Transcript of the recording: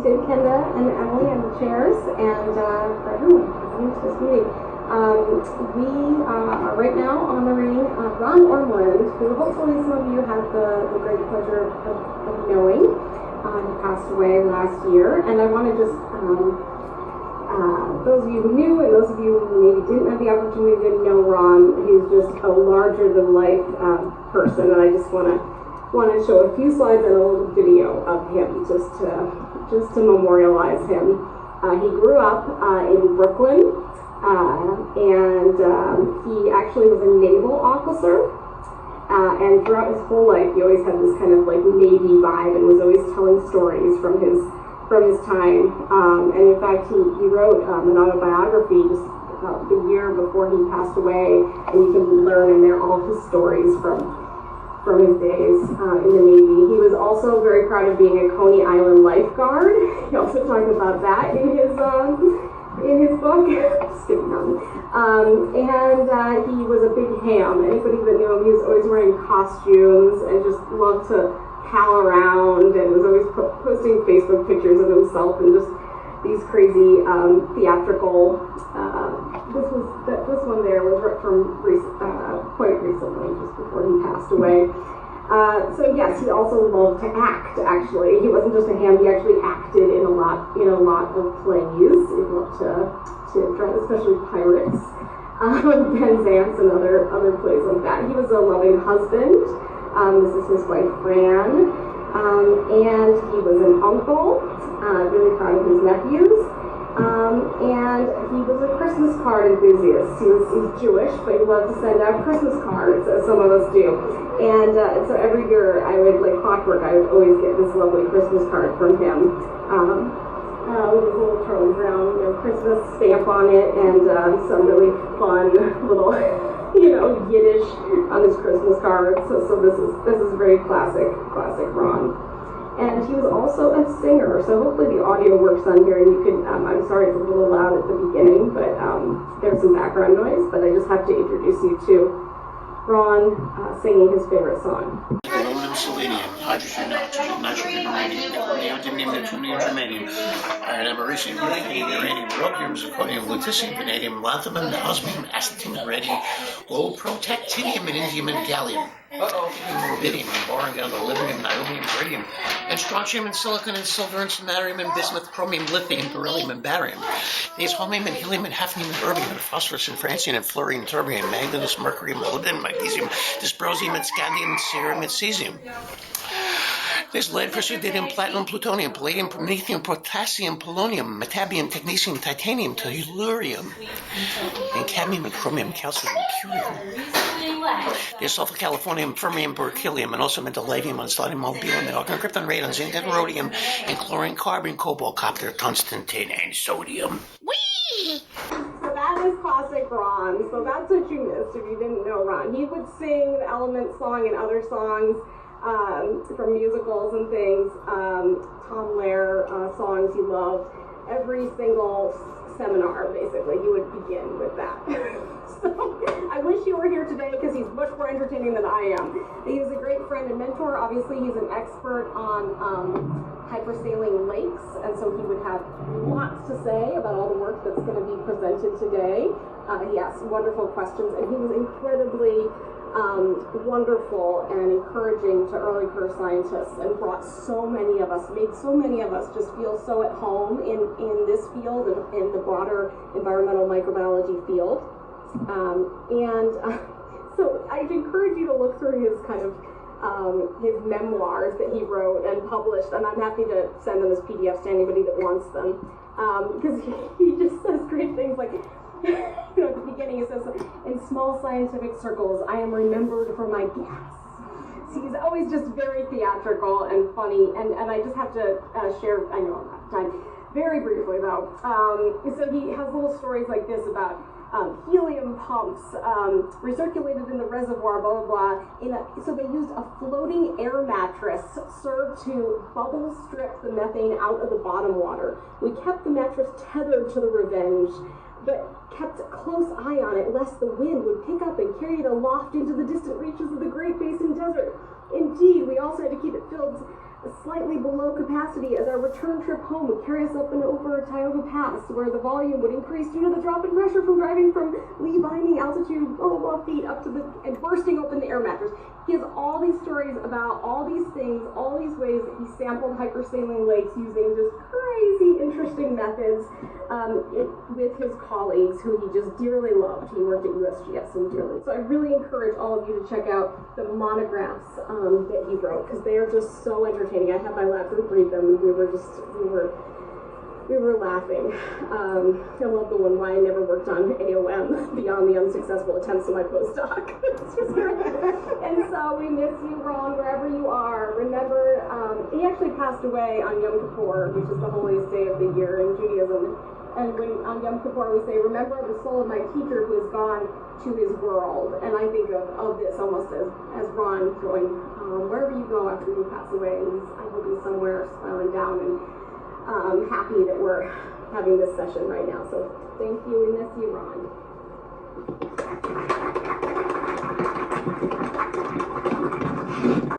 to Kenda and Emily and the chairs, and for everyone listening to this meeting. We are right now honoring Ron Oremland, who hopefully some of you have the great pleasure of knowing. He passed away last year, and I want to just, those of you who knew and those of you who maybe didn't have the opportunity to know Ron, he's just a larger-than-life person, and I just want to show a few slides and a little video of him just to memorialize him. He grew up in Brooklyn, and he actually was a naval officer. And throughout his whole life, he always had this kind of like Navy vibe, and was always telling stories from his time. And in fact, he wrote an autobiography just about the year before he passed away, and you can learn in there all his stories from his days in the Navy. He was also very proud of being a Coney Island lifeguard. He also talked about that in his book. Just kidding. And he was a big ham. Anybody that knew him, he was always wearing costumes and just loved to pal around, and was always posting Facebook pictures of himself and just these crazy theatrical. This one there was from quite recently, just before he passed away. So yes, he also loved to act. Actually, he wasn't just a ham; he actually acted in a lot of plays. He loved to draw, especially Pirates, Penzance, and other plays like that. He was a loving husband. This is his wife Fran, and he was an uncle. Really proud of his nephews. And he was a Christmas card enthusiast. He's Jewish, but he loved to send out Christmas cards, as some of us do. And so every year, I would, like clockwork, I would always get this lovely Christmas card from him. With his little Charlie Brown, Christmas stamp on it, and some really fun little, Yiddish on his Christmas cards. So this is very classic Ron. And he was also a singer, so hopefully the audio works on here, and you can, I'm sorry it's a little loud at the beginning, but there's some background noise, but I just have to introduce you to Ron singing his favorite song. Aluminum, selenium, hydrogen, oxygen, nitrogen, uranium, neodymium, neptunium, germanium, iron, americium, uranium, rhodium, zirconium, lutetium, vanadium, lanthanum, osmium, acetinium, radium, gold, protactinium, and indium, and gallium. Rubidium, and boron, gadolinium, niobium, iridium, and strontium, and silicon, and silver, and samarium, and bismuth, chromium, lithium, beryllium, and barium. These holmium, and helium, and hafnium, and erbium, and phosphorus, and francium, and fluorine, terbium, manganese, mercury, molybdenum, magnesium, dysprosium, and scandium, and cerium, and cesium. There's lead, praseodymium, platinum, plutonium, palladium, promethium, potassium, polonium, metabium, technetium, titanium, tellurium, and cadmium, and chromium, calcium, and curium. There's sulfur, californium, fermium, berkelium, and also mendelevium, unstonium, molybdenum, and argon, krypton, radon, zinc, and rhodium, and chlorine, carbon, cobalt, copper, tungsten, tin, and sodium. Whee! So that is classic Ron. So that's what you missed if you didn't know Ron. He would sing the Element song and other songs from musicals and things. Tom Lehrer songs he loved. Every single seminar, basically, he would begin with that. So I wish you were here today because he's much more entertaining than I am. He's a great friend and mentor. Obviously, he's an expert on hypersaline lakes, and so he would have lots to say about all the work that's going to be presented today. He asked wonderful questions, and he was incredibly wonderful and encouraging to early career scientists, and brought made so many of us just feel so at home in this field and in the broader environmental microbiology field. So I'd encourage you to look through his kind of his memoirs that he wrote and published, and I'm happy to send them as PDFs to anybody that wants them, because he just says great things like, at the beginning he says, in small scientific circles, I am remembered for my gas. So he's always just very theatrical and funny, and I just have to share, I know I'm out of time, very briefly though. So he has little stories like this about helium pumps recirculated in the reservoir, blah, blah, blah. So they used a floating air mattress served to bubble strip the methane out of the bottom water. We kept the mattress tethered to the Revenge, but kept a close eye on it lest the wind would pick up and carry it aloft into the distant reaches of the Great Basin Desert. Indeed, we also had to keep it filled slightly below capacity as our return trip home would carry us up and over Tioga Pass, where the volume would increase due to the drop in pressure from driving from Lee Binding altitude, blah, blah, blah, feet up to and bursting open the air mattress. He has all these stories about all these things, all these ways that he sampled hypersaline lakes using just crazy, interesting methods with his colleagues, who he just dearly loved. He worked at USGS and dearly. So I really encourage all of you to check out the monographs that he wrote, because they are just so entertaining. I had my lab group read them, and we were laughing. I love the one, why I never worked on AOM beyond the unsuccessful attempts of my postdoc. It's just great. And so we miss you, Ron, wherever you are. Remember, he actually passed away on Yom Kippur, which is the holiest day of the year in Judaism. And when on Yom Kippur we say, remember the soul of my teacher who has gone to his world. And I think of this almost as Ron going, wherever you go after you pass away, I hope he's somewhere smiling down and happy that we're having this session right now. So thank you, we miss you, Ron.